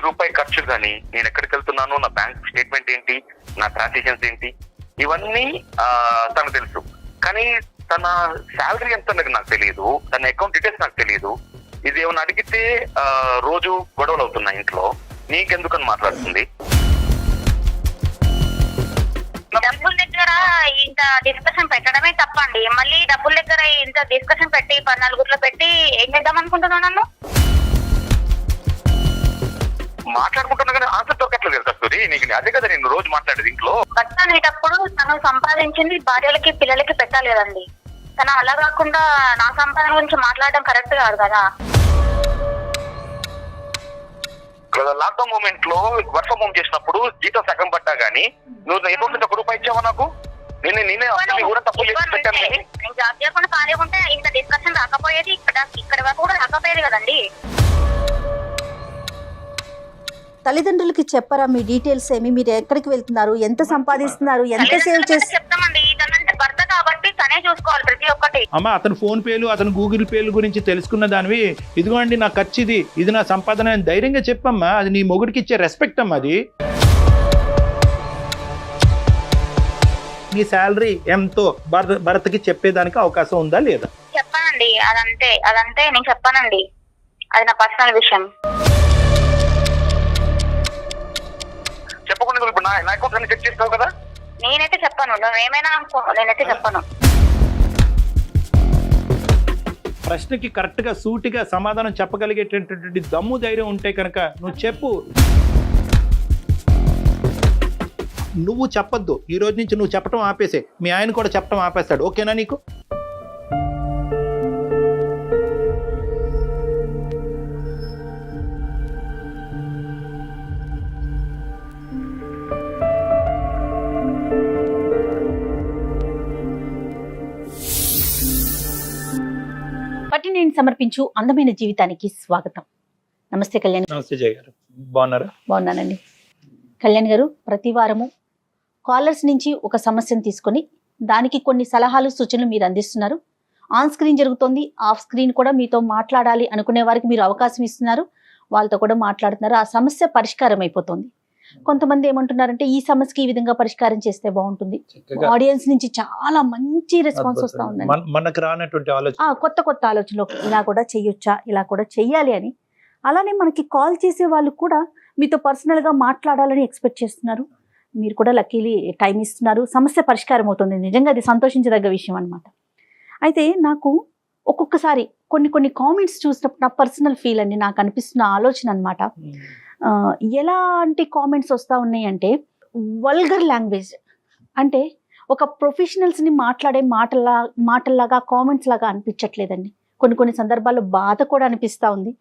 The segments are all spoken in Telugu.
రూపాయి ఖర్చు కానీ నేను ఎక్కడికి వెళ్తున్నాను, నా బ్యాంక్ స్టేట్మెంట్ ఏంటి, నా ట్రాన్సాక్షన్స్ ఏంటి, ఇవన్నీ తనకు తెలుసు. కానీ తన శాలరీ ఎంత అనేది నాకు తెలియదు, తన అకౌంట్ డీటెయిల్స్ నాకు తెలియదు. ఇది ఏమైనా అడిగితే రోజు గొడవలు అవుతున్నాయి ఇంట్లో, నీకెందుకని మాట్లాడుతుంది. డబ్బుల దగ్గర ఇంత డిస్కషన్ పెట్టడమే తప్పండి. మళ్ళీ డబ్బుల దగ్గర ఇంత డిస్కషన్ పెట్టి 14 పెట్టి ఏం చేద్దాం అనుకుంటున్నావు నన్ను? మాట్లాడుకుంటున్నా కానీ ఆన్సర్ దొరకట్లేదు కదా కస్తూరి. నీకు అదే కదా నేను రోజు మాట్లాడేది ఇంట్లో. భర్త అనేటప్పుడు తను సంపాదించింది భార్యలకి పిల్లలకి పెట్టాలి కదండి. తను అలా కాకుండా నా సంపాదన గురించి మాట్లాడడం కరెక్ట్ కాదు కదా. లాక్డౌన్ మూమెంట్ లో వర్క్ ఫ్రమ్ హోమ్ చేసినప్పుడు జీతం సగం పడ్డా గానీ నువ్వు అకౌంట్ నుంచి 1 రూపాయి ఇచ్చావా నాకు? నేనే కూడా తప్పు చేసి పెట్టాను. నేను జాబ్ చేయకుండా ఖాళీ ఉంటే ఇంత డిస్కషన్ రాకపోయేది, ఇక్కడ వరకు కూడా రాకపోయేది కదండి. తల్లిదండ్రులకి చెప్పరా మీ డీటెయిల్స్ ఏమి, మీరు ఎక్కడికి వెళ్తున్నారు, ఎంత సంపాదిస్తున్నారు, ఎంత సేవ్ చేసి? చెప్తామండి, తనంటే భర్త కాబట్టి తనే చూసుకోవాలి ప్రతి ఒక్కటి. అమ్మ అతను ఫోన్ పేలు అతను గూగుల్ పేలు గురించి తెలుసుకున్న దానివి, ఇదిగోండి నా ఖర్చు ఇది నా సంపాదన అని ధైర్యంగా చెప్పమ్మా. అది నీ మొగుడికి ఇచ్చే రెస్పెక్ట్ అమ్మా. అది నీ శాలరీ ఎంతో భర్తకి చెప్పేదానికి అవకాశం ఉందా లేదా? చెప్పానండి, అదంతే నేను చెప్పానండి, అది నా పర్సనల్ విషయం. చెప్పకుండా ఇప్పుడు నా అకౌంట్ అన్ని చెక్ చేస్తావు కదా. నేనైతే చెప్పాను, నువ్వేమైనా అనుకో, నేనైతే చెప్పాను. ప్రశ్నకి కరెక్ట్గా సూటిగా సమాధానం చెప్పగలిగేటటువంటి దమ్ము ధైర్యం ఉంటే కనుక నువ్వు చెప్పు. నువ్వు చెప్పొద్దు, ఈ రోజు నుంచి నువ్వు చెప్పడం ఆపేసే, మీ ఆయన కూడా చెప్పడం ఆపేస్తాడు. ఓకేనా నీకు? పట్టి నేను సమర్పించు అందమైన జీవితానికి స్వాగతం. నమస్తే కళ్యాణ్. నమస్తే జయ గారు, బాగున్నారా? బాగున్నానండి. కళ్యాణ్ గారు, ప్రతి వారము కాలర్స్ నుంచి ఒక సమస్యను తీసుకొని దానికి కొన్ని సలహాలు సూచనలు మీరు అందిస్తున్నారు. ఆన్ స్క్రీన్ జరుగుతుంది, ఆఫ్ స్క్రీన్ కూడా మీతో మాట్లాడాలి అనుకునే వారికి మీరు అవకాశం ఇస్తున్నారు, వాళ్ళతో కూడా మాట్లాడుతున్నారు. ఆ సమస్య పరిష్కారం అయిపోతుంది. కొంతమంది ఏమంటున్నారంటే ఈ సమస్యకి ఈ విధంగా పరిష్కారం చేస్తే బాగుంటుంది. ఆడియన్స్ నుంచి చాలా మంచి రెస్పాన్స్ వస్తా ఉందండి. మనకు రానటువంటి ఆలోచన, కొత్త ఆలోచనలు, ఇలా కూడా చెయ్యొచ్చా, ఇలా కూడా చెయ్యాలి అని. అలానే మనకి కాల్ చేసే వాళ్ళు కూడా మీతో పర్సనల్ గా మాట్లాడాలని ఎక్స్పెక్ట్ చేస్తున్నారు. మీరు కూడా లక్కీలీ టైం ఇస్తున్నారు, సమస్య పరిష్కారం అవుతుంది. నిజంగా అది సంతోషించదగ్గ విషయం అనమాట. అయితే నాకు ఒక్కొక్కసారి కొన్ని కామెంట్స్ చూసినప్పుడు నా పర్సనల్ ఫీల్ అండి, నాకు అనిపిస్తున్న ఆలోచన అనమాట. ఎలాంటి కామెంట్స్ వస్తూ ఉన్నాయి అంటే వల్గర్ లాంగ్వేజ్, అంటే ఒక ప్రొఫెషనల్స్ని మాట్లాడే మాటల్లాగా కామెంట్స్ లాగా అనిపించట్లేదండి. కొన్ని సందర్భాల్లో బాధ కూడా అనిపిస్తూ ఉంది.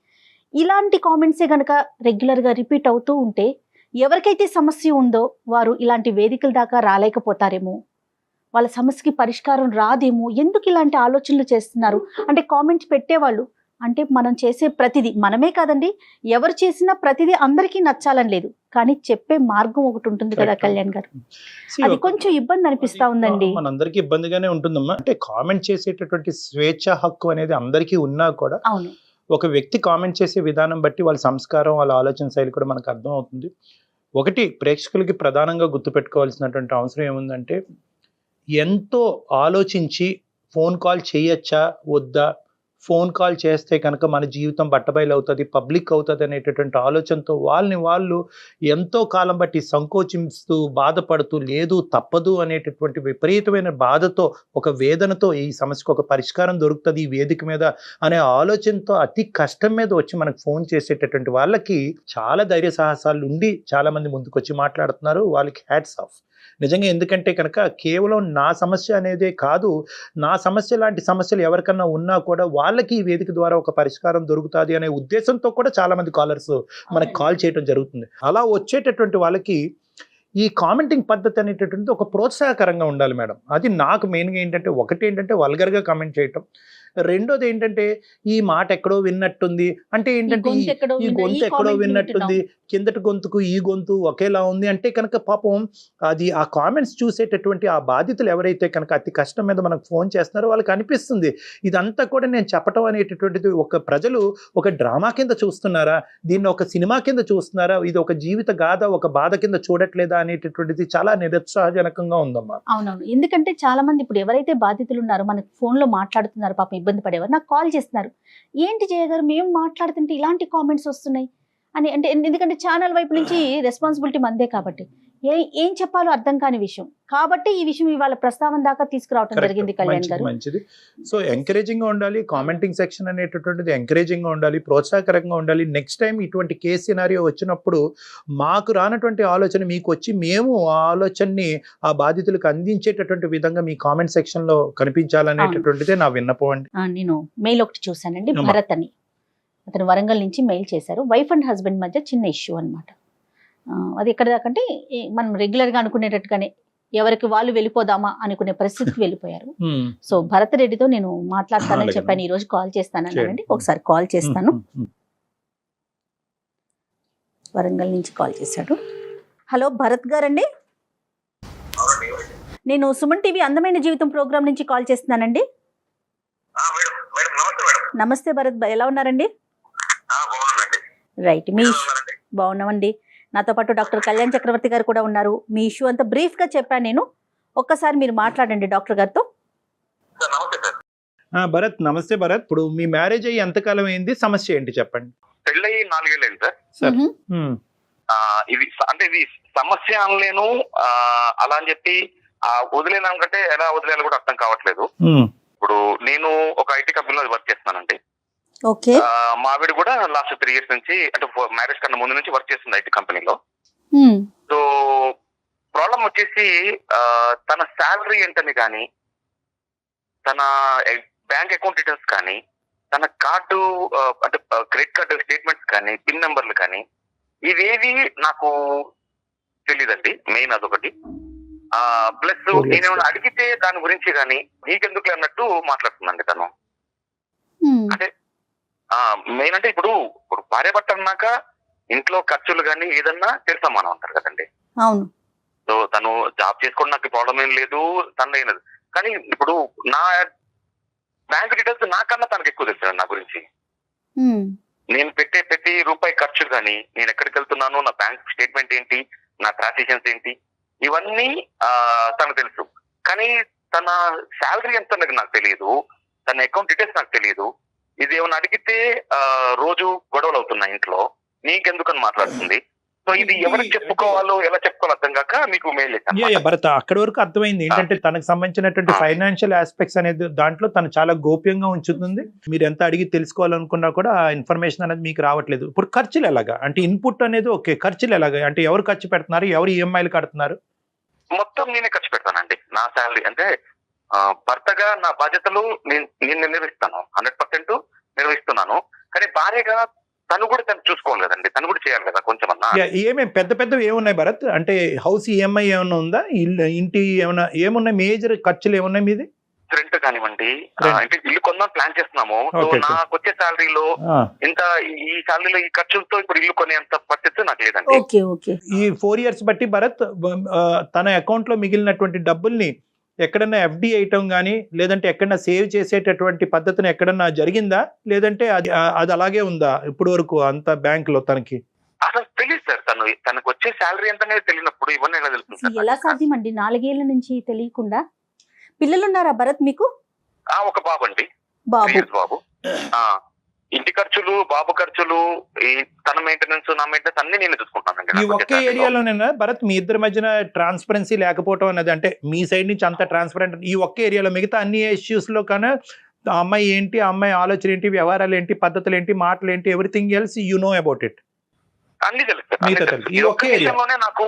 ఇలాంటి కామెంట్సే కనుక రెగ్యులర్గా రిపీట్ అవుతూ ఉంటే ఎవరికైతే సమస్య ఉందో వారు ఇలాంటి వేదికల దాకా రాలేకపోతారేమో, వాళ్ళ సమస్యకి పరిష్కారం రాదేమో. ఎందుకు ఇలాంటి ఆలోచనలు చేస్తున్నారు అంటే కామెంట్స్ పెట్టేవాళ్ళు అంటే మనం చేసే ప్రతిదీ, మనమే కాదండి ఎవరు చేసినా ప్రతిదీ అందరికీ నచ్చాలని లేదు, కానీ చెప్పే మార్గం ఒకటి ఉంటుంది కదా కళ్యాణ్ గారు. అది కొంచెం ఇబ్బంది అనిపిస్తా ఉందండి. మనందరికీ ఇబ్బందిగానే ఉంటుందమ్మా. అంటే కామెంట్ చేసేటటువంటి స్వేచ్ఛ హక్కు అనేది అందరికీ ఉన్నా కూడా అవును, ఒక వ్యక్తి కామెంట్ చేసే విధానం బట్టి వాళ్ళ సంస్కారం, వాళ్ళ ఆలోచన శైలి కూడా మనకు అర్థం అవుతుంది. ఒకటి ప్రేక్షకులకి ప్రధానంగా గుర్తుపెట్టుకోవాల్సినటువంటి అవసరం ఏముందంటే, ఎంతో ఆలోచించి ఫోన్ కాల్ చేయొచ్చా వద్దా, ఫోన్ కాల్ చేస్తే కనుక మన జీవితం బట్టబయలు అవుతుంది, పబ్లిక్ అవుతుంది అనేటటువంటి ఆలోచనతో వాళ్ళు ఎంతో కాలం బట్టి సంకోచిస్తూ బాధపడుతూ లేదు తప్పదు అనేటటువంటి విపరీతమైన బాధతో, ఒక వేదనతో ఈ సమస్యకు ఒక పరిష్కారం దొరుకుతుంది ఈ వేదిక మీద అనే ఆలోచనతో అతి కష్టం మీద వచ్చి మనకు ఫోన్ చేసేటటువంటి వాళ్ళకి చాలా ధైర్య సాహసాలు ఉండి చాలా మంది ముందుకు వచ్చి మాట్లాడుతున్నారు. వాళ్ళకి హ్యాట్స్ ఆఫ్ నిజంగా. ఎందుకంటే కనుక కేవలం నా సమస్య అనేదే కాదు, నా సమస్య లాంటి సమస్యలు ఎవరికన్నా ఉన్నా కూడా వాళ్ళకి ఈ వేదిక ద్వారా ఒక పరిష్కారం దొరుకుతుంది అనే ఉద్దేశంతో కూడా చాలా మంది కాలర్స్ మనకి కాల్ చేయడం జరుగుతుంది. అలా వచ్చేటటువంటి వాళ్ళకి ఈ కామెంటింగ్ పద్ధతి అనేటటువంటి ఒక ప్రోత్సాహకరంగా ఉండాలి మేడం. అది నాకు మెయిన్గా ఏంటంటే, ఒకటి ఏంటంటే వల్గర్గా కామెంట్ చేయటం, రెండోది ఏంటంటే ఈ మాట ఎక్కడో విన్నట్టుంది అంటే ఏంటంటే గొంతు ఎక్కడో ఈ విన్నా- గొంతు ఈ ఎక్కడో comment ని విన్నట్టుంది, కిందటి గొంతుకు ఈ గొంతు ఒకేలా ఉంది అంటే కనుక పాపం అది ఆ కామెంట్స్ చూసేటటువంటి ఆ బాధితులు ఎవరైతే కనుక అతి కష్టం మీద మనకు ఫోన్ చేస్తున్నారో వాళ్ళకి అనిపిస్తుంది ఇదంతా కూడా నేను చెప్పటం అనేటటువంటిది ఒక ప్రజలు ఒక డ్రామా కింద చూస్తున్నారా, దీన్ని ఒక సినిమా కింద చూస్తున్నారా, ఇది ఒక జీవిత గాథ ఒక బాధ కింద చూడట్లేదా అనేటటువంటిది చాలా నిరుత్సాహజనకంగా ఉందమ్మా. అవునవును. ఎందుకంటే చాలా మంది ఇప్పుడు ఎవరైతే బాధితులు ఉన్నారో మనకు ఫోన్ లో మాట్లాడుతున్నారు, పాపం ఇబ్బంది పడేవారు నాకు కాల్ చేస్తున్నారు, ఏంటి జయ గారు మేము మాట్లాడుతుంటే ఇలాంటి కామెంట్స్ వస్తున్నాయి అని. అంటే ఎందుకంటే ఛానల్ వైపు నుంచి రెస్పాన్సిబిలిటీ మందే కాబట్టి ఏం చెప్పాలో అర్థం కాని విషయం కాబట్టి ఈ విషయం ఇవాళ ప్రస్తావన దాకా తీసుకురావడం జరిగింది కళ్యాణ్ గారు. మంచిది. సో ఎంకరేజింగ్ గా ఉండాలి, కామెంటింగ్ సెక్షన్ అనేటటువంటిది ఎంకరేజింగ్ గా ఉండాలి, ప్రోత్సాహకరంగా ఉండాలి. నెక్స్ట్ టైం ఇటువంటి కేసు సినారియో వచ్చినప్పుడు మాకు రానటువంటి ఆలోచన మీకు వచ్చి మేము ఆ ఆలోచనని ఆ బాధితులకు అందించేటటువంటి విధంగా మీ కామెంట్ సెక్షన్ లో కనిపించాలనేటటువంటిదే నా విన్నపం అండి. నేను మెయిల్ ఒకటి చూసానండి, అమ్మా. భరత్ అని అతను వరంగల్ నుంచి మెయిల్ చేశారు. వైఫ్ అండ్ హస్బెండ్ మధ్య చిన్న ఇష్యూ అనమాట. అది ఎక్కడ దాకంటే మనం రెగ్యులర్ గా అనుకునేటట్టుగానే ఎవరికి వాళ్ళు వెళ్ళిపోదామా అనుకునే పరిస్థితికి వెళ్ళిపోయారు. సో భరత్ రెడ్డితో నేను మాట్లాడతానని అలాగే. చెప్పాను, ఈ రోజు కాల్ చేస్తానండి. చేయండి. ఒకసారి కాల్ చేస్తాను. వరంగల్ నుంచి కాల్ చేశాడు. హలో భరత్ గారండి, నేను సుమన్ టీవీ అందమైన జీవితం ప్రోగ్రామ్ నుంచి కాల్ చేస్తున్నానండి. నమస్తే భరత్, ఎలా ఉన్నారండి? రైట్, మీ బాగున్నామండి. నాతో పాటు డాక్టర్ కళ్యాణ్ చక్రవర్తి గారు కూడా ఉన్నారు. మీ ఇష్యూ అంతా బ్రీఫ్ గా చెప్పాను నేను, ఒక్కసారి మీరు మాట్లాడండి డాక్టర్ గారితో. భరత్ నమస్తే. భరత్, ఇప్పుడు మీ మ్యారేజ్ అయ్యి ఎంతకాలం అయింది, సమస్య ఏంటి చెప్పండి. పెళ్ళయి 4 ఏళ్ళు అయింది సార్. సార్ ఇది అంటే ఇది సమస్య అనలేను, అలా అని చెప్పి వదిలేదానికంటే ఎలా వదిలేయాలో కూడా అర్థం కావట్లేదు. ఇప్పుడు నేను ఒక ఐటీ కంపెనీలో వర్క్ చేస్తున్నానండి. ఓకే. మా ఆవిడ కూడా లాస్ట్ 3 years నుంచి అంటే మ్యారేజ్ కన్నా ముందు నుంచి వర్క్ చేస్తుంది ఐటీ కంపెనీలో. సో ప్రాబ్లం వచ్చేసి తన శాలరీ ఏంటని కానీ, తన బ్యాంక్ అకౌంట్ డీటెయిల్స్ కానీ, తన కార్డు అంటే క్రెడిట్ కార్డు స్టేట్మెంట్స్ కానీ, పిన్ నెంబర్లు కానీ ఇవేవి నాకు తెలియదండి. మెయిన్ అదొకటి. ప్లస్ నేనేమైనా అడిగితే దాని గురించి కానీ నీకెందుకు అన్నట్టు మాట్లాడుతుందండి తను. అంటే మెయిన్ అంటే ఇప్పుడు భార్య భర్త అన్నాక ఇంట్లో ఖర్చులు కానీ ఏదన్నా తెలుసమ్మానం అంటారు కదండి. అవును. సో తను జాబ్ చేసుకోవడం నాకు ప్రాబ్లం ఏం లేదు, తను అయినది. కానీ ఇప్పుడు నా బ్యాంక్ డీటెయిల్స్ నాకన్నా తనకు ఎక్కువ తెలుసు నా గురించి. నేను పెట్టే ప్రతి రూపాయి ఖర్చు కానీ, నేను ఎక్కడికి వెళ్తున్నాను, నా బ్యాంక్ స్టేట్మెంట్ ఏంటి, నా ట్రాన్సాక్షన్స్ ఏంటి, ఇవన్నీ తనకు తెలుసు. కానీ తన శాలరీ ఎంత నాకు తెలియదు, తన అకౌంట్ డీటెయిల్స్ నాకు తెలియదు. ఇది ఏమైనా అడిగితే రోజు గొడవలు అవుతున్నాయి ఇంట్లో, నీకెందుకని మాట్లాడుతుంది. సో ఇది ఎవరికి చెప్పుకోవాలో ఎలా చెప్పుకోవాలో అర్థం కాక మీకు మెయిల్ చేశాను. భరత్, అక్కడి వరకు అర్థమైంది. ఏంటంటే తనకు సంబంధించినటువంటి ఫైనాన్షియల్ ఆస్పెక్ట్స్ అనేది దాంట్లో తను చాలా గోప్యంగా ఉంచుతుంది. మీరు ఎంత అడిగి తెలుసుకోవాలనుకున్నా కూడా ఆ ఇన్ఫర్మేషన్ అనేది మీకు రావట్లేదు. ఇప్పుడు ఖర్చులు ఎలాగా, అంటే ఇన్పుట్ అనేది ఓకే, ఖర్చులు ఎలాగా, అంటే ఎవరు ఖర్చు పెడుతున్నారు, ఎవరు ఈఎంఐలు కడుతున్నారు? మొత్తం నేనే ఖర్చు పెడతానండి. నా శాలరీ అంటే భర్తగా నా బాధ్యతలు నేను నిర్వహిస్తాను, 100% నిర్వహిస్తున్నాను. కానీ భార్యగా తను కూడా తను చూసుకోవాలి కదండి, తను కూడా చేయాలి కదా కొంచెమన్నా. ఏమేమి పెద్ద పెద్దవి ఏమున్నాయి భరత్? అంటే హౌస్ ఈఎంఐ ఏమైనా ఉందా, ఇంటి ఏమైనా ఏమున్నాయి, మేజర్ ఖర్చులు ఏమున్నాయి మీది? రెంట్ కానివ్వండి, అంటే ఇల్లు కొందాం ప్లాన్ చేస్తున్నాము. సో నాకు వచ్చే శాలరీలో ఇంత, ఈ శాలరీలో ఈ ఖర్చులతో ఇప్పుడు ఇల్లు కొనేంత పరిస్థితి నాకు లేదండి. ఈ 4 years బట్టి భరత్ తన అకౌంట్ లో మిగిలినటువంటి డబ్బుల్ని ఎక్కడన్నా ఎఫ్డి వేయటం కానీ, లేదంటే ఎక్కడన్నా సేవ్ చేసేటటువంటి పద్ధతిని ఎక్కడన్నా జరిగిందా, లేదంటే అది అలాగే ఉందా ఇప్పుడు వరకు అంత బ్యాంక్ లో తనకి? అసలు తెలియదు సార్, తనకు వచ్చే శాలరీ ఎంత తెలియనప్పుడు ఇవన్నీ ఎలా తెలుస్తుంది? ఎలా సాధ్యం అండి 4 ఏళ్ల నుంచి తెలియకుండా? పిల్లలు ఉన్నారా భరత్ మీకు? ఒక బాబు అండి, బాబు. బాబు. ఇంటి ఖర్చులు, బాబు ఖర్చులు, తన మెయింటెనెన్స్, నా మెయింటెనెన్స్ అన్ని నేను చూసుకుంటాను. ఈ ఒకే ఏరియాలోనేనా భరత్ మీ ఇద్దరి మధ్యన ట్రాన్స్పరెన్సీ లేకపోవడం అనేది? అంటే మీ సైడ్ నుంచి అంత ట్రాన్స్పరెంట్ ఈ ఒకే ఏరియాలో, మిగతా అన్ని ఇష్యూస్ లో కన్నా ఆ అమ్మాయి ఏంటి, ఆ అమ్మాయి ఆలోచన ఏంటి, వ్యవహారాలు ఏంటి, పద్ధతులు ఏంటి, మాటలు ఏంటి, everything else you know about it? అన్ని తెలుసు. ఈ ఒక్క విషయంలోనే నాకు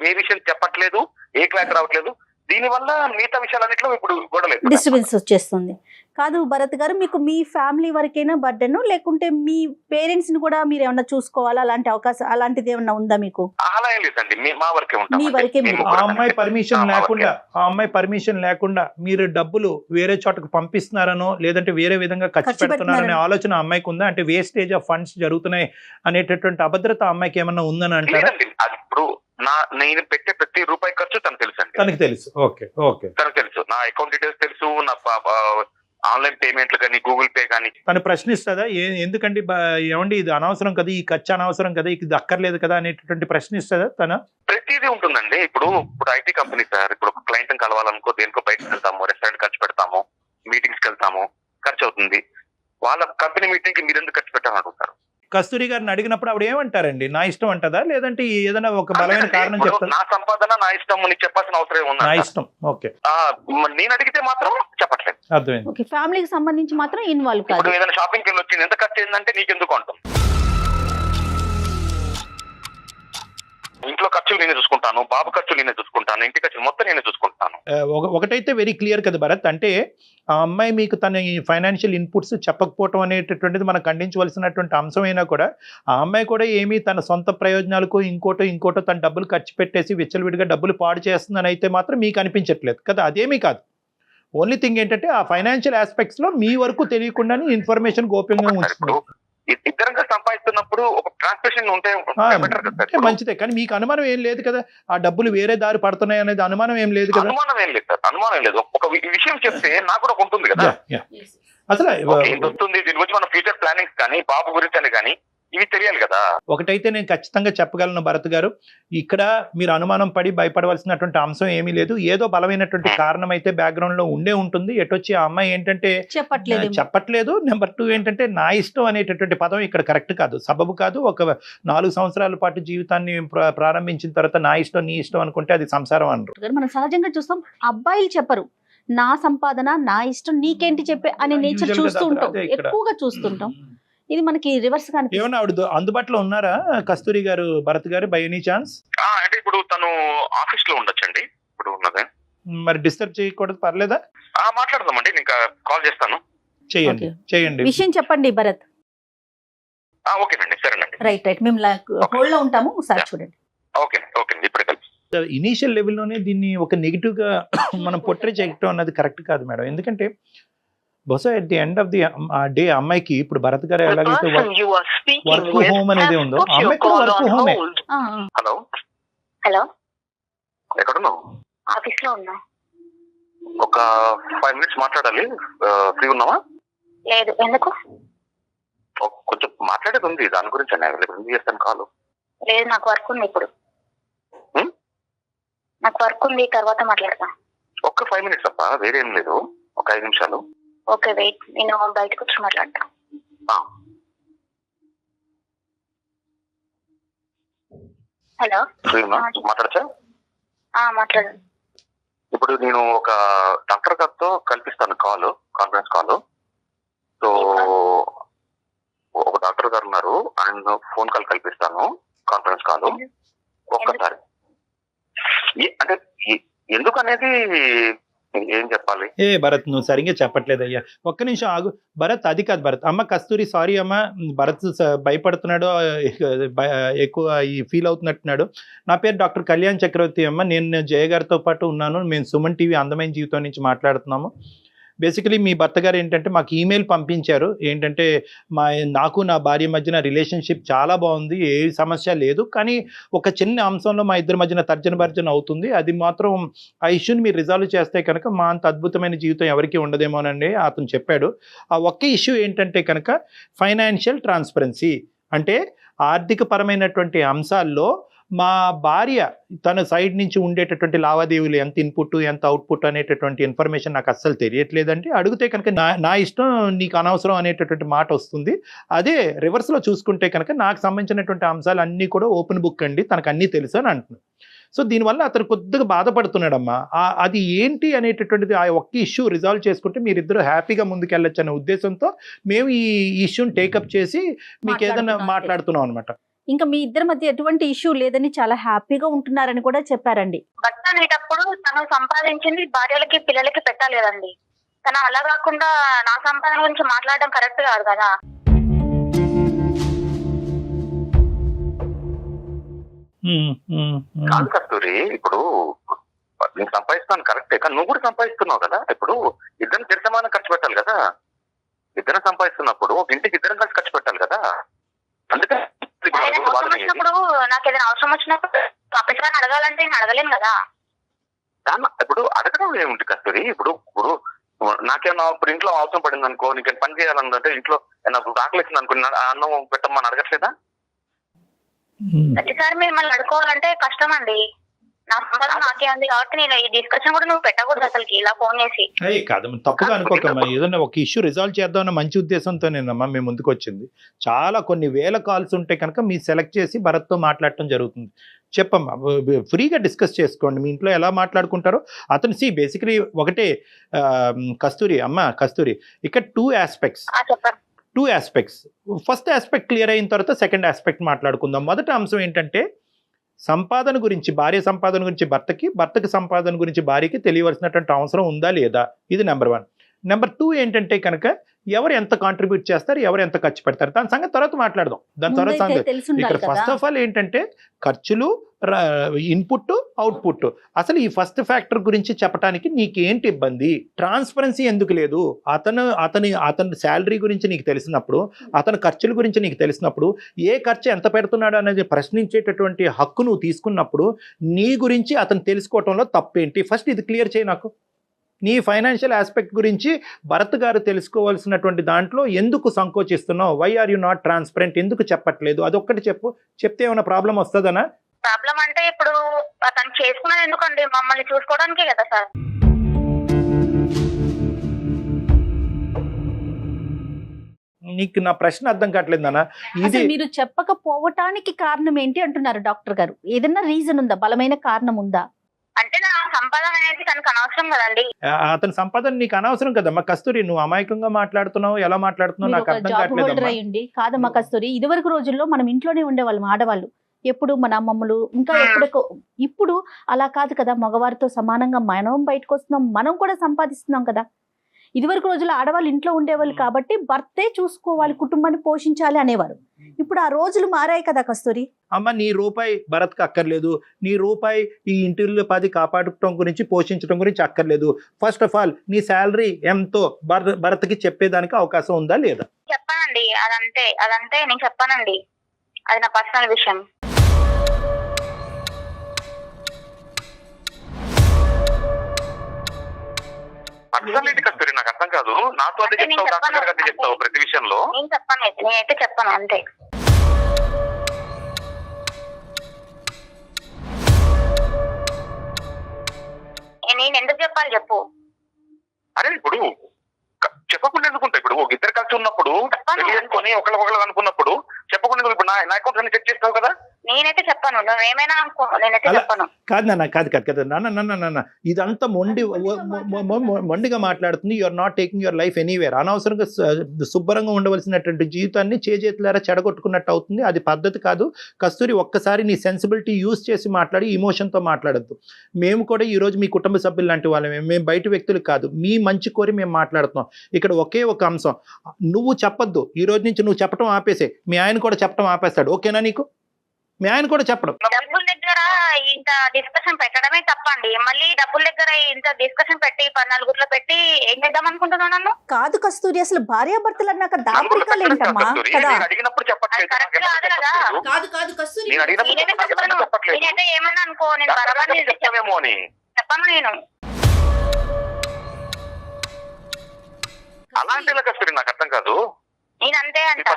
ఏ విషయం చెప్పట్లేదు, ఏ క్లాస్ రావట్లేదు. దీని వల్ల మిగతా విషయాలన్నిట్లో ఇప్పుడు గొడవలేదు, డిస్టర్బెన్స్ వచ్చేస్తుంది. కాదు భరత్ గారు, మీకు మీ ఫ్యామిలీ వరకైనా బర్డెన్, లేకుంటే మీ పేరెంట్స్ ని కూడా మీరు ఏమన్నా చూసుకోవాలా, అలాంటి అవకాశం అలాంటిది ఏమన్నా ఉందా మీకు? అలా ఏం లేదండి, మా వరకే ఉంటాం. మీ వరకే మీరు. ఆ అమ్మాయి పర్మిషన్ లేకుండా మీరు డబ్బులు వేరే చోటకు పంపిస్తున్నారనో లేదంటే వేరే విధంగా ఖర్చు పెడుతున్నారనే ఆలోచన అమ్మాయికి ఉందా? అంటే వేస్టేజ్ ఆఫ్ ఫండ్స్ జరుగుతున్నాయి అనేటటువంటి అభద్రత అమ్మాయికి ఏమన్నా ఉందని అంటారా? ఇప్పుడు నేను పెట్టే ప్రతి రూపాయి ఖర్చు తనకు తెలుసు అండి. తనకు తెలుసు. Okay okay. తనకు తెలుసు, నా అకౌంట్ డీటెయిల్స్ తెలుసు, నా ఆన్లైన్ పేమెంట్లు కానీ, గూగుల్ పే కానీ. తను ప్రశ్నిస్తుందా ఎందుకండి ఏమండి ఇది అనవసరం కదా, ఈ ఖర్చు అనవసరం కదా, ఇది అక్కర్లేదు కదా అనేటటువంటి ప్రశ్నిస్తుందా తన? ప్రతిదీ ఉంటుందండి. ఇప్పుడు ఐటీ కంపెనీ సార్, ఇప్పుడు ఒక క్లయింట్ కలవాలనుకో దేనికో బయటకు వెళ్తాము, రెస్టారెంట్ ఖర్చు పెడతాము, మీటింగ్స్కి వెళ్తాము, ఖర్చు అవుతుంది. వాళ్ళ కంపెనీ మీటింగ్ కి మీరు ఎందుకు ఖర్చు పెట్టాలని అడుగుతారు. కస్తూరి గారిని అడిగినప్పుడు ఆవిడ ఏమంటారండి? నా ఇష్టం అంటదా, లేదంటే ఏదైనా ఒక బలమైన కారణం చెప్తారు? నా సంపాదన నా ఇష్టం, నీకు చెప్పాల్సిన అవసరం ఉంది. నా ఇష్టం. ఓకే. నేను అడిగితే మాత్రం చెప్పట్లేదు. అర్థమైంది. ఓకే, ఫ్యామిలీకి సంబంధించి మాత్రం ఇన్వాల్వ్ కాదు. ఇప్పుడు ఏదైనా షాపింగ్కి వెళ్ళి వచ్చింది, ఎంత ఖర్చు అయిందంటే నీకెందుకు అంటాం. ఇంట్లో ఖర్చులు నేనే చూసుకుంటాను, బాబు ఖర్చులు నేనే చూసుకుంటాను, ఇంటి ఖర్చులు మొత్తం నేనే చూసుకుంటాను. ఒకటైతే వెరీ క్లియర్ కదా భరత్, అంటే ఆ అమ్మాయి మీకు తన ఫైనాన్షియల్ ఇన్పుట్స్ చెప్పకపోవటం అనేటటువంటిది మనం ఖండించవలసినటువంటి అంశమైనా కూడా ఆ అమ్మాయి కూడా ఏమీ తన సొంత ప్రయోజనాలకు ఇంకోటో తన డబ్బులు ఖర్చు పెట్టేసి విచ్చలవిడిగా డబ్బులు పాడు చేస్తుందని అయితే మాత్రం మీకు అనిపించట్లేదు కదా? అదేమీ కాదు. ఓన్లీ థింగ్ ఏంటంటే ఆ ఫైనాన్షియల్ ఆస్పెక్ట్స్ లో మీ వరకు తెలియకుండానే ఇన్ఫర్మేషన్ గోప్యంగా ఉంచుతుంది. ఇద్దరంగా సంపాదిస్తున్నప్పుడు ఒక ట్రాన్స్మిషన్ ఉంటే మంచిదే, కానీ మీకు అనుమానం ఏం లేదు కదా ఆ డబ్బులు వేరే దారి పడుతున్నాయి అనేది? అనుమానం ఏం లేదు కదా? అనుమానం ఏం లేదు సార్, అనుమానం ఏం లేదు. ఒక విషయం చెప్తే నాకు కూడా ఉంటుంది కదా అసలు ఎంత వస్తుంది, దీని గురించి మన ఫ్యూచర్ ప్లానింగ్స్ కానీ, బాబు గురించి అని కానీ ఇవి తెలియాలి కదా. ఒకటైతే నేను ఖచ్చితంగా చెప్పగలను భరత్ గారు, ఇక్కడ మీరు అనుమానం పడి భయపడవలసినటువంటి అంశం ఏమీ లేదు. ఏదో బలమైనటువంటి కారణం అయితే బ్యాక్గ్రౌండ్ లో ఉండే ఉంటుంది. ఎటొచ్చి ఆ అమ్మాయి ఏంటంటే చెప్పట్లేదు. నెంబర్ 2 ఏంటంటే నా ఇష్టం అనేటటువంటి పదం ఇక్కడ కరెక్ట్ కాదు, సబబు కాదు. ఒక 4 సంవత్సరాల పాటు జీవితాన్ని ప్రారంభించిన తర్వాత నా ఇష్టం నీ ఇష్టం అనుకుంటే అది సంసారం అనరు. మనం సహజంగా చూస్తాం, అబ్బాయిలు చెప్పరు నా సంపాదన నా ఇష్టం నీకేంటి చెప్పే అనే నేచర్ చూస్తూ ఉంటాం, ఎక్కువగా చూస్తుంటాం. ఇది మనకి రివర్స్ గా ఏమన్నా ఆవిడ అందుబాటులో ఉన్నారా కస్తూరి గారు, భరత్ గారు బై ఎనీ ఛాన్స్? అంటే ఇప్పుడు తను ఆఫీస్ లో ఉండొచ్చండి ఇప్పుడు ఉన్నదే. మరి డిస్టర్బ్ చేయకూడదు, పర్లేదా? మాట్లాడదామండి, ఇంకా కాల్ చేస్తాను. చేయండి విషయం చెప్పండి భరత్. ఓకేనండి, సరేనండి. రైట్ మేము హోల్డ్ లో ఉంటాము, ఒకసారి చూడండి. ఓకే ఇప్పుడే కలిసి. ఇనీషియల్ లెవెల్లోనే దీన్ని ఒక నెగిటివ్ గా మనం పోర్ట్రే చేయటం అన్నది కరెక్ట్ కాదు మేడం. ఎందుకంటే బహుశా at the end of the day అమ్మాయికి ఇప్పుడు భరత్ గారు ఎలాగైతే వర్క్ హోమ్ అనేది ఉందో అమ్మాయికి వర్క్ హోమే. హలో ఎక్కడున్నావు? ఆఫీస్ లో ఉన్నా. ఒక 5 minutes మాట్లాడాలి, ఫ్రీ ఉన్నావా? లేదు, ఎందుకు? కొంచెం మాట్లాడేది ఉంది, దాని గురించి ఎందుకు చేస్తాను కాల్? లేదు, నాకు వర్క్ ఉంది ఇప్పుడు. నాకు వర్క్ ఉంది, తర్వాత మాట్లాడతా. ఒక్క 5 minutes అప్ప, వేరేం లేదు, ఒక 5 నిమిషాలు. ఓకే వెయిట్, నేను బయటకు వచ్చి మాట్లాడతా. హలో, మాట్లాడచ్చా? మాట్లాడు. ఇప్పుడు నేను ఒక డాక్టర్ గారితో కల్పిస్తాను కాన్ఫరెన్స్ కాల్. సో ఒక డాక్టర్ గారు ఉన్నారు, ఆయన ఫోన్ కాల్ కల్పిస్తాను, కాన్ఫరెన్స్ కాల్. ఒక్కసారి అంటే ఎందుకు అనేది ఏం చెప్పాలి? భరత్ నువ్వు సరిగ్గా చెప్పట్లేదు అయ్యా, ఒక్క నిమిషం ఆగు భరత్. అది కాదు భరత్. అమ్మ కస్తూరి సారీ అమ్మ, భరత్ భయపడుతున్నాడు, ఎక్కువ ఫీల్ అవుతున్నట్టున్నాడు. నా పేరు డాక్టర్ కళ్యాణ్ చక్రవర్తి అమ్మ, నేను జయ గారితో పాటు ఉన్నాను. మేము సుమన్ టీవీ అందమైన జీవితం నుంచి మాట్లాడుతున్నాము. బేసికలీ మీ భర్త గారు ఏంటంటే మాకు ఈమెయిల్ పంపించారు, ఏంటంటే నాకు నా భార్య మధ్యన రిలేషన్షిప్ చాలా బాగుంది, ఏ సమస్య లేదు, కానీ ఒక చిన్న అంశంలో మా ఇద్దరి మధ్యన తర్జన భర్జన అవుతుంది. అది మాత్రం ఆ ఇష్యూని మీరు రిజాల్వ్ చేస్తే కనుక మా అంత అద్భుతమైన జీవితం ఎవరికి ఉండదేమోనండి అతను చెప్పాడు. ఆ ఒక్క ఇష్యూ ఏంటంటే కనుక ఫైనాన్షియల్ ట్రాన్స్పరెన్సీ, అంటే ఆర్థిక పరమైనటువంటి అంశాల్లో మా భార్య తన సైడ్ నుంచి ఉండేటటువంటి లావాదేవీలు ఎంత ఇన్పుట్ ఎంత అవుట్పుట్ అనేటటువంటి ఇన్ఫర్మేషన్ నాకు అస్సలు తెలియట్లేదండి. అడిగితే కనుక నా ఇష్టం నీకు అనవసరం అనేటటువంటి మాట వస్తుంది. అదే రివర్స్లో చూసుకుంటే కనుక నాకు సంబంధించినటువంటి అంశాలు అన్నీ కూడా ఓపెన్ బుక్ అండి, తనకు అన్నీ తెలుసు అని అంటున్నాను. సో దీనివల్ల అతను కొద్దిగా బాధపడుతున్నాడమ్మా. అది ఏంటి అనేటటువంటిది ఆ ఒక్క ఇష్యూ రిజాల్వ్ చేసుకుంటే మీరిద్దరూ హ్యాపీగా ముందుకెళ్ళొచ్చు అనే ఉద్దేశంతో మేము ఈ ఇష్యూని టేకప్ చేసి మీకు ఏదైనా మాట్లాడుతున్నాం అనమాట. ఇంకా మీ ఇద్దరి మధ్య ఎటువంటి ఇష్యూ లేదని చాలా హ్యాపీగా ఉంటున్నారని కూడా చెప్పారండి. భర్త అనేటప్పుడు తను సంపాదించింది భార్యలకి పిల్లలకి పెట్టాలి కదండి. కానీ అలా కాకుండా నా సంపాదన గురించి మాట్లాడడం కరెక్ట్ కాదు కదా. కాదు కస్తూరి, ఇప్పుడు నేను సంపాదిస్తున్నాను కరెక్టే, కానీ నువ్వు కూడా సంపాదిస్తున్నావు కదా. ఇప్పుడు ఇద్దరం సమానం ఖర్చు పెట్టాలి కదా. ఇద్దరం సంపాదిస్తున్నప్పుడు ఒక ఇంటికి ఇద్దరం కలిసి ఖర్చు పెట్టాలి కదా. అందుకని అవసరం వచ్చినప్పుడు నాకు ఏదైనా అవసరం వచ్చినప్పుడు అప్పటిసారి అడగాలంటే నేను అడగలేను కదా. ఇప్పుడు అడగడం ఏముంది కస్తూరి, ఇప్పుడు నాకేమన్నా ఇప్పుడు ఇంట్లో అవసరం పడింది అనుకో, నీకు పని చేయాలంటే ఇంట్లో నాకు ఆకలి వచ్చింది అనుకో, అన్నం పెట్టమని అడగట్లేదా? ప్రతిసారి మిమ్మల్ని అడుకోవాలంటే కష్టం అండి. నా సంపాదన నాకే ఉంది కాబట్టి నేను ఈ డిస్కషన్ కూడా నువ్వు పెట్టకూడదు అసలుకి ఇలా ఫోన్ చేసి. కాదు, తప్పుగా అనుకోకమ్మా. ఏదన్నా ఒక ఇష్యూ రిజాల్వ్ చేద్దామన్న మంచి ఉద్దేశంతోనేనమ్మా మేము ముందుకు వచ్చింది. చాలా కొన్ని వేల కాల్స్ ఉంటే కనుక మీరు సెలెక్ట్ చేసి భరత్తో మాట్లాడటం జరుగుతుంది. చెప్పమ్మా, ఫ్రీగా డిస్కస్ చేసుకోండి. మీ ఇంట్లో ఎలా మాట్లాడుకుంటారో అతను బేసికలీ ఒకటే కస్తూరి, కస్తూరి, ఇక్కడ two aspects. First aspect clear అయిన తర్వాత సెకండ్ ఆస్పెక్ట్ మాట్లాడుకుందాం. మొదటి అంశం ఏంటంటే సంపాదన గురించి, భార్య సంపాదన గురించి భర్తకి సంపాదన గురించి భార్యకి తెలియవలసినటువంటి అవసరం ఉందా లేదా, ఇది నెంబర్ 1. నెంబర్ 2 ఏంటంటే కనుక ఎవరు ఎంత కాంట్రిబ్యూట్ చేస్తారు, ఎవరు ఎంత ఖర్చు పెడతారు, దాని సంగతి తర్వాత మాట్లాడదాం. దాని తర్వాత సంగతి ఇక్కడ ఫస్ట్ ఆఫ్ ఆల్ ఏంటంటే ఖర్చులు, ఇన్పుట్, అవుట్పుట్. అసలు ఈ ఫస్ట్ ఫ్యాక్టర్ గురించి చెప్పడానికి నీకేంటి ఇబ్బంది? ట్రాన్స్పరెన్సీ ఎందుకు లేదు? అతని శాలరీ గురించి నీకు తెలిసినప్పుడు, అతని ఖర్చుల గురించి నీకు తెలిసినప్పుడు, ఏ ఖర్చు ఎంత పెడుతున్నాడు అనేది ప్రశ్నించేటటువంటి హక్కు నువ్వు తీసుకున్నప్పుడు నీ గురించి అతను తెలుసుకోవటంలో తప్పేంటి? ఫస్ట్ ఇది క్లియర్ చేయి నాకు. నీ ఫైనాన్షియల్ ఆస్పెక్ట్ గురించి భరత్ గారు తెలుసుకోవాల్సినటువంటి దాంట్లో ఎందుకు సంకోచిస్తున్నావు? Why are you not transparent? ఎందుకు చెప్పట్లేదు? అదొక్కటి చెప్పు. చెప్తే ఏమైనా ప్రాబ్లం వస్తుందనా? ప్రాబ్లం అంటే ఇప్పుడు తను చేసుకున్నది ఎందుకండి? మమ్మల్ని చూసుకోవడానికే కదా సార్. నీకు నా ప్రశ్న అర్థం కావట్లేదు నాన్న. ఇది మీరు చెప్పకపోవటానికి కారణం ఏంటి అంటున్నారు డాక్టర్ గారు. ఏదైనా రీజన్ ఉందా? బలమైన కారణం ఉందా? అంటే నా సంపాదన అనేది తనకు అనవసరం కదండి. అతని సంపాదన నీకు అనవసరం కదమ్మా కస్తూరి. నువ్వు అమాయకంగా మాట్లాడుతున్నావు, ఎలా మాట్లాడుతున్నావు నాకు అర్థం కావట్లేదు. కాదమ్మా కస్తూరి, ఇదివరకు రోజుల్లో మనం ఇంట్లోనే ఉండేవాళ్ళం ఆడవాళ్ళు. ఎప్పుడు మన అమ్మమ్మలు ఇంకా ఇప్పుడు అలా కాదు కదా. మగవారితో సమానంగా మనం బయటకు వస్తున్నాం, మనం కూడా సంపాదిస్తున్నాం కదా. ఇదివరకు రోజుల్లో ఆడవాళ్ళు ఇంట్లో ఉండేవాళ్ళు కాబట్టి భర్తే చూసుకోవాలి, కుటుంబాన్ని పోషించాలి అనేవారు. ఇప్పుడు ఆ రోజులు మారాయి కదా కస్తూరి. అమ్మ, నీ రూపాయి భరత్కి అక్కర్లేదు, నీ రూపాయి ఈ ఇంటిలో 10 కాపాడటం గురించి, పోషించడం గురించి అక్కర్లేదు. ఫస్ట్ ఆఫ్ ఆల్ నీ శాలరీ ఎంతో భరత్కి చెప్పేదానికి అవకాశం ఉందా లేదా? చెప్పానండి, అదంతే నేను చెప్పానండి. అది నా పర్సనల్ విషయం. పర్సనాలిటీ కస్తూరి నాకు అర్థం కాదు. నాతో అదే చెప్తావు, డాక్టర్ గారు చెప్తావు ప్రతి విషయంలో. నేను చెప్పాను, నేనైతే చెప్పాను అంతే. నేను ఎందుకు చెప్పాలి చెప్పు? అరే ఇప్పుడు చెప్పకుండా ఎందుకుంటా? ఇప్పుడు ఒక ఇద్దరు కలిసి ఉన్నప్పుడు అనుకుని ఒకళ్ళు అనుకున్నప్పుడు చెప్పకుండా ఇప్పుడు నా అకౌంట్స్ అన్ని చెక్ చేస్తావు కదా. నేనైతే చెప్పాను, నువ్వేమైనా అనుకో, నేనైతే చెప్పాను. కాదు నాన్న, కాదు నాన్న, ఇదంతా మొండిగా మాట్లాడుతుంది. You're not taking your life anywhere. అనవసరంగా శుభ్రంగా ఉండవలసినటువంటి జీవితాన్ని చేతులారా చెడగొట్టుకున్నట్టు అవుతుంది. అది పద్ధతి కాదు కస్తూరి. ఒక్కసారి నీ సెన్సిబిలిటీ యూజ్ చేసి మాట్లాడి, ఇమోషన్తో మాట్లాడద్దు. మేము కూడా ఈరోజు మీ కుటుంబ సభ్యులు లాంటి వాళ్ళమే, మేము బయట వ్యక్తులు కాదు. మీ మంచి కోరి మేము మాట్లాడుతున్నాం. ఇక్కడ ఒకే ఒక అంశం, నువ్వు చెప్పొద్దు. ఈ రోజు నుంచి నువ్వు చెప్పడం ఆపేసే, మీ ఆయన కూడా చెప్పడం ఆపేస్తాడు. ఓకేనా నీకు? మీ ఆయన కూడా చెప్పడం. డబ్బుల దగ్గర ఇంత డిస్కషన్ పెట్టడమే తప్పండి. మళ్ళీ డబ్బుల దగ్గర ఇంత డిస్కషన్ పెట్టి 14 పెట్టి ఏం చేద్దాం అనుకుంటున్నాను నన్ను? కాదు కస్తూరి, అసలు భార్యాభర్తలు అన్నాక దాపరికాలు ఏంటమ్మా కదా. అడిగినప్పుడు చెప్పట్లేదు. కాదు కస్తూరి, నేనైతే ఏమన్నా అనుకో, నేను బరాబర్ చెప్పను. నేను అలాంటి కస్తూరి నాకు అర్థం కాదు. నేను అంతే అంట.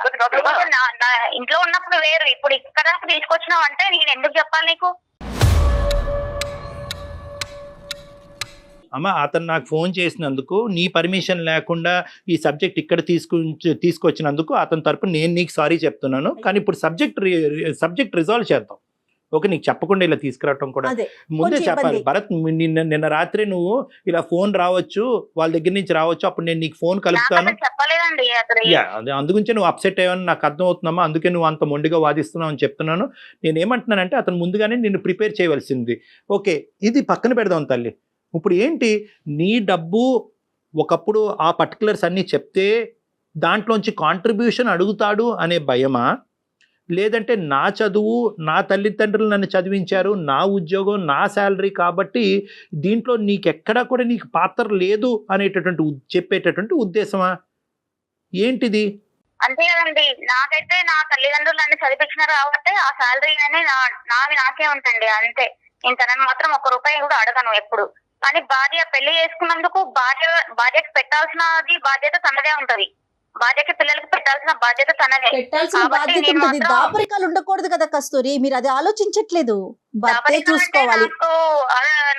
ఇంట్లో ఉన్నప్పుడు వేరు, ఇప్పుడు ఇక్కడ తీసుకొచ్చినావు అంటే నేను ఎందుకు చెప్పాలి నీకు? అమ్మ, అతను నాకు ఫోన్ చేసినందుకు, నీ పర్మిషన్ లేకుండా ఈ సబ్జెక్ట్ ఇక్కడ తీసుకొచ్చినందుకు అతని తరపున నేను నీకు సారీ చెప్తున్నాను. కానీ ఇప్పుడు సబ్జెక్ట్ రిజాల్వ్ చేద్దాం. ఓకే, నీకు చెప్పకుండా ఇలా తీసుకురావటం కూడా ముందే చెప్పాలి. భరత్, నిన్న రాత్రి నువ్వు ఇలా ఫోన్ రావచ్చు, వాళ్ళ దగ్గర నుంచి రావచ్చు, అప్పుడు నేను నీకు ఫోన్ కలుపుతాను. అదే అందుగురించి నువ్వు అప్సెట్ అయ్యావని నాకు అర్థం అవుతున్నామా. అందుకే నువ్వు అంత మొండిగా వాదిస్తున్నావు అని చెప్తున్నాను. నేను ఏమంటున్నానంటే అతను ముందుగానే నిన్ను ప్రిపేర్ చేయవలసింది. ఓకే, ఇది పక్కన పెడదాం తల్లి. ఇప్పుడు ఏంటి, నీ డబ్బు ఒకప్పుడు ఆ పర్టికులర్స్ అన్నీ చెప్తే దాంట్లోంచి కాంట్రిబ్యూషన్ అడుగుతాడు అనే భయమా, లేదంటే నా చదువు, నా తల్లిదండ్రులు నన్ను చదివించారు, నా ఉద్యోగం, నా శాలరీ కాబట్టి దీంట్లో నీకెక్కడా కూడా నీకు పాత్ర లేదు అనేటటువంటి చెప్పేటటువంటి ఉద్దేశమా ఏంటిది? అంతే కదండి. నాకైతే నా తల్లిదండ్రులు నన్ను చదివించినారు కాబట్టి ఆ శాలరీ అని నాకే ఉంటుంది అంతే. నేను తనని మాత్రం 1 రూపాయి కూడా అడగను ఎప్పుడు. కానీ భార్య పెళ్లి చేసుకున్నందుకు భార్యకి పెట్టాల్సినది బాధ్యత తనదే ఉంటది. భార్యకి పిల్లలకి పెట్టాల్సిన బాధ్యత తనదే. పెట్టాల్సిన కాబట్టి బాధ్యత నేను ఉంటుంది. మాత్రం దాపరికాలు ఉండకూడదు కదా కస్తూరి, మీరు అది ఆలోచించట్లేదు. భర్తే దాపరికం అంటే చూసుకోవాలి. నాకు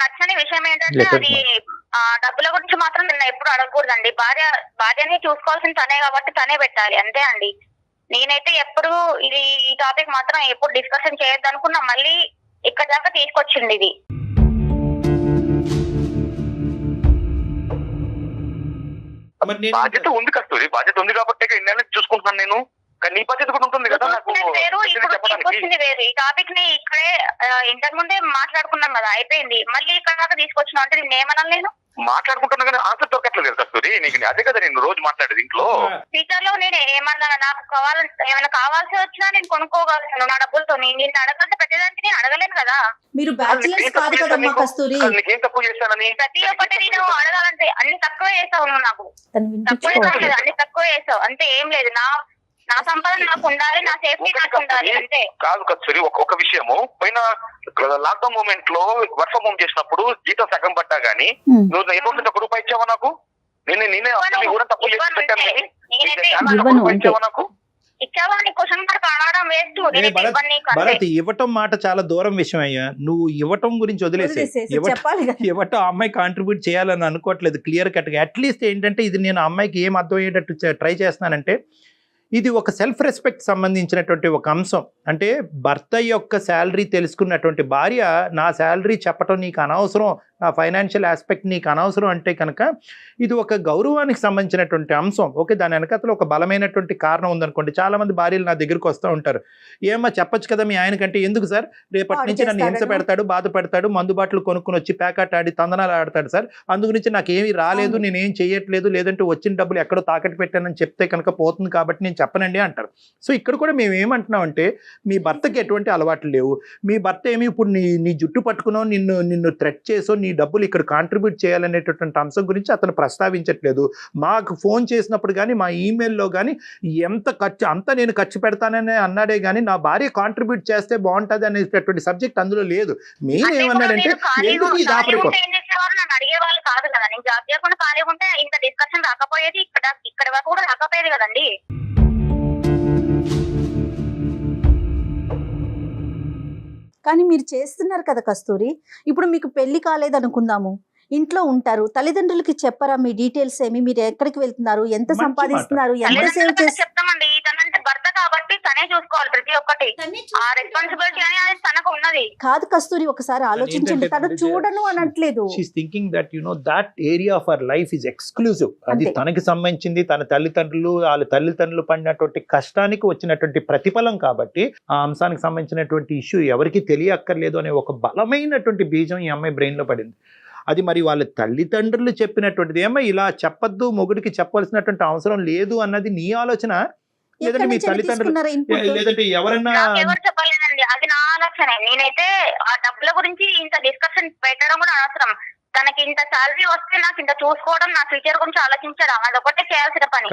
నచ్చని విషయం ఏంటంటే అది డబ్బుల గురించి మాత్రం నిన్న ఎప్పుడు అడగకూడదండి. భార్యని చూసుకోవాల్సిన తనే కాబట్టి తనే పెట్టాలి అంతే అండి. నేనైతే ఎప్పుడు ఈ టాపిక్ మాత్రం ఎప్పుడు డిస్కషన్ చేయొద్దు అనుకున్నా, మళ్ళీ ఇక్కడ దాకా తీసుకొచ్చింది ఇది. బాధ్యత ఉంది కస్తూరి, బాధ్యత ఉంది కాబట్టి ఇన్నేళ్ళ చూసుకుంటున్నాను నేను. కానీ నీ బాధ్యత కూడా ఉంటుంది కదా నాకు వేరు, ఇప్పుడు చెప్పడానికి. తీసుకొచ్చింది వేరు. ఈ టాపిక్ ని ఇక్కడే ఇంతకు ముందే మాట్లాడుకున్నాం కదా, అయిపోయింది. మళ్ళీ ఇక్కడ దాకా తీసుకొచ్చినావు అంటే నేను ఏమన్నాను? నేను మాట్లాడుకుంటున్నా కానీ ఆన్సర్ దొరకట్లేదు కస్తూరి నీకు. అదే కదా నేను రోజు మాట్లాడేది ఇంట్లో. ఫ్యూచర్ లో నేను ఏమన్నా నాకు ఏమైనా కావాల్సి వచ్చినా నేను కొనుక్కోగలను నా డబ్బులతో. నిన్ను అడగంటే పెట్టేదానికి నేను అడగలేను కదా. మీరు బ్యాచిలర్స్ కాదు కదమ్మా కస్తూరి. నీకేం తక్కువ చేశానని? ప్రతి ఒక్కటి నేను అడగాలంటే అన్ని తక్కువ చేసావు నువ్వు. నాకు తను తక్కువ వినిపించుకోవట్లేదు. అన్ని తక్కువ చేసావు అంతే, ఏం లేదు. నా సంపాదన నాకు ఉండాలి, నా సేఫ్టీ నాకు ఉండాలి అంతే. కాదు కస్తూరి, ఒక విషయము పోయిన లాక్డౌన్ మూమెంట్ లో వర్క్ ఫ్రమ్ హోమ్ చేసినప్పుడు జీతం సగం పడ్డా గానీ నువ్వు ఎటువంటి 1 రూపాయి ఇచ్చావా నాకు? నేనే అసలు కూడా తప్పు చేసి పెట్టాను కానీ ఇచ్చావా నాకు? ఇచ్చావా అని క్వశ్చన్ మార్క్ అడగడం వేస్ట్. భరత్, ఇవ్వటం మాట చాలా దూరం విషయం అయ్యా. నువ్వు ఇవ్వటం గురించి వదిలేసే. చెప్పాలి కదా. ఇవ్వటం అమ్మాయి కాంట్రిబ్యూట్ చేయాలని అనుకోవట్లేదు క్లియర్ కట్గా. అట్లీస్ట్ ఏంటంటే ఇది నేను అమ్మాయికి ఏం అర్థం అయ్యేటట్టు ట్రై చేస్తున్నానంటే, ఇది ఒక సెల్ఫ్ రెస్పెక్ట్ సంబంధించినటువంటి ఒక అంశం. అంటే భర్త యొక్క శాలరీ తెలుసుకున్నటువంటి భార్య, నా శాలరీ చెప్పటం నీకు అనవసరం, నా ఫైనాన్షియల్ ఆస్పెక్ట్ నీకు అనవసరం అంటే కనుక ఇది ఒక గౌరవానికి సంబంధించినటువంటి అంశం. ఓకే, దాని వెనకతలో ఒక బలమైనటువంటి కారణం ఉందనుకోండి. చాలామంది భార్యలు నా దగ్గరికి వస్తూ ఉంటారు, ఏమో చెప్పొచ్చు కదా మీ ఆయనకంటే. ఎందుకు సార్, రేపటి నుంచి నన్ను హింస పెడతాడు, బాధ పెడతాడు, మందు బాటలు కొనుక్కొని వచ్చి ప్యాకెట్ ఆడి తందనాలు ఆడతాడు సార్, అందు గురించి నాకేమీ రాలేదు, నేనేం చేయట్లేదు, లేదంటే వచ్చిన డబ్బులు ఎక్కడో తాకట్టు పెట్టానని చెప్తే కనుక పోతుంది కాబట్టి నేను చెప్పనండి అంటారు. సో ఇక్కడ కూడా మేము ఏమంటున్నామంటే, మీ భర్తకి ఎటువంటి అలవాట్లు లేవు, మీ భర్త ఏమి ఇప్పుడు నీ జుట్టు పట్టుకునో నిన్ను థ్రెట్ చేసో నీ డబ్బులు ఇక్కడ కాంట్రిబ్యూట్ చేయాలనేటటువంటి అంశం గురించి అతను ప్రస్తావించట్లేదు. మాకు ఫోన్ చేసినప్పుడు కానీ మా ఈమెయిల్లో కానీ ఎంత ఖర్చు అంతా నేను ఖర్చు పెడతానని అన్నాడే కానీ నా భార్య కాంట్రిబ్యూట్ చేస్తే బాగుంటుంది అనేటటువంటి సబ్జెక్ట్ అందులో లేదు. మెయిన్ ఏమన్నాడంటే ఎందుకు ఈ దాపరికం అడిగేవాళ్ళు కాదు కదా. నేను జాబ్ చేయకుండా ఖాళీ ఉంటే ఇంత డిస్కషన్ రాకపోయేది, ఇక్కడ వరకు కూడా రాకపోయేది కదండి. కానీ మీరు చేస్తున్నారు కదా కస్తూరి. ఇప్పుడు మీకు పెళ్లి కాలేదు అనుకుందాము, ఇంట్లో ఉంటారు, తల్లిదండ్రులకి చెప్పరా మీ డీటెయిల్స్ ఏమి, మీరు ఎక్కడికి వెళ్తున్నారు, ఎంత మంచి సంపాదిస్తున్నారు, ఎంత సేవ్ చేస్తారు? చెప్తామండి. తనంటే భర్త కాబట్టి తనే చూసుకోవాలి ప్రతి ఒక్కటి. ఆ రెస్పాన్సిబిలిటీ అనేది తనకు ఉన్నది. కాదు కస్తూరి, ఒకసారి ఆలోచించండి. తను చూడను అనట్లేదు. She's thinking that that area of our life is exclusive. అది తనకి సంబంధించింది, తన వాళ్ళ తల్లిదండ్రులు పడినటువంటి కష్టానికి వచ్చినటువంటి ప్రతిఫలం కాబట్టి ఆ అంశానికి సంబంధించినటువంటి ఇష్యూ ఎవరికి తెలియక్కర్లేదు అనే ఒక బలమైనటువంటి బీజం ఈ అమ్మాయి బ్రెయిన్ లో పడింది. అది మరి వాళ్ళ తల్లిదండ్రులు చెప్పినటువంటిది. ఏమో ఇలా చెప్పొద్దు, మొగుడికి చెప్పవలసినటువంటి అవసరం లేదు అన్నది నీ ఆలోచన, లేదంటే మీ తల్లిదండ్రులు, లేదంటే ఎవరన్నా? ఎవరు చెప్పలేదండి, అది నా ఆలోచన. నేనైతే ఆ డబ్బుల గురించి ఇంత డిస్కషన్ పెట్టడం కూడా అవసరం. తనకి ఇంత శాలరీ వస్తే నాకు ఇంత చూసుకోవడం, నా ఫ్యూచర్ గురించి ఆలోచించడం, అదొకటే చేయాల్సిన పని.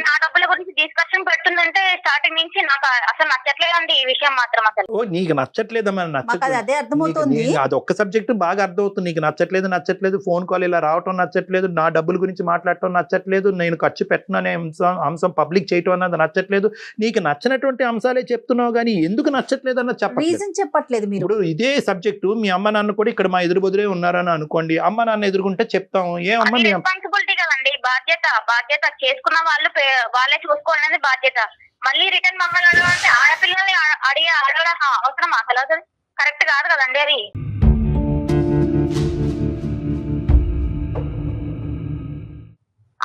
నా డబ్బుల గురించి డిస్కషన్ పెడుతుందంటే స్టార్టింగ్ నుంచి నాకు అసలు నచ్చట్లేదండి ఈ విషయం మాత్రం. అసలు ఓ నీకు నచ్చట్లేదమ్మా? అదే అర్థమవుతుంది. అది ఒక్క సబ్జెక్ట్ బాగా అర్థమవుతుంది. నీకు నచ్చట్లేదు, ఫోన్ కాల్ ఇలా రావటం నచ్చట్లేదు, నా డబ్బుల గురించి మాట్లాడటం నచ్చట్లేదు, నేను ఖర్చు పెట్టను అనే అంశం పబ్లిక్ చేయటం అన్నది నచ్చట్లేదు. నీకు నచ్చినటువంటి అంశాలే చెప్తున్నావు కానీ ఎందుకు నచ్చట్లేదు అన్నది చెప్పట్లేదు. మీరు ఇప్పుడు ఇదే సబ్జెక్టు మీ అమ్మ నాన్న కూడా ఇక్కడ మా ఎదురు బదురే ఉన్నారని అనుకోండి, అమ్మ నాన్న ఎదుర్కొంటే చెప్తాం. ఏమమ్మా రెస్పాన్సిబిలిటీ కదండి, బాధ్యత చేసుకున్న వాళ్ళే చూసుకోవాలనేది బాధ్యత. మళ్ళీ రిటర్న్ మమ్మల్ని అడగాలంటే ఆడపిల్లల్ని అడగడం అవసరమా? అసలు కరెక్ట్ కాదు కదండి అది.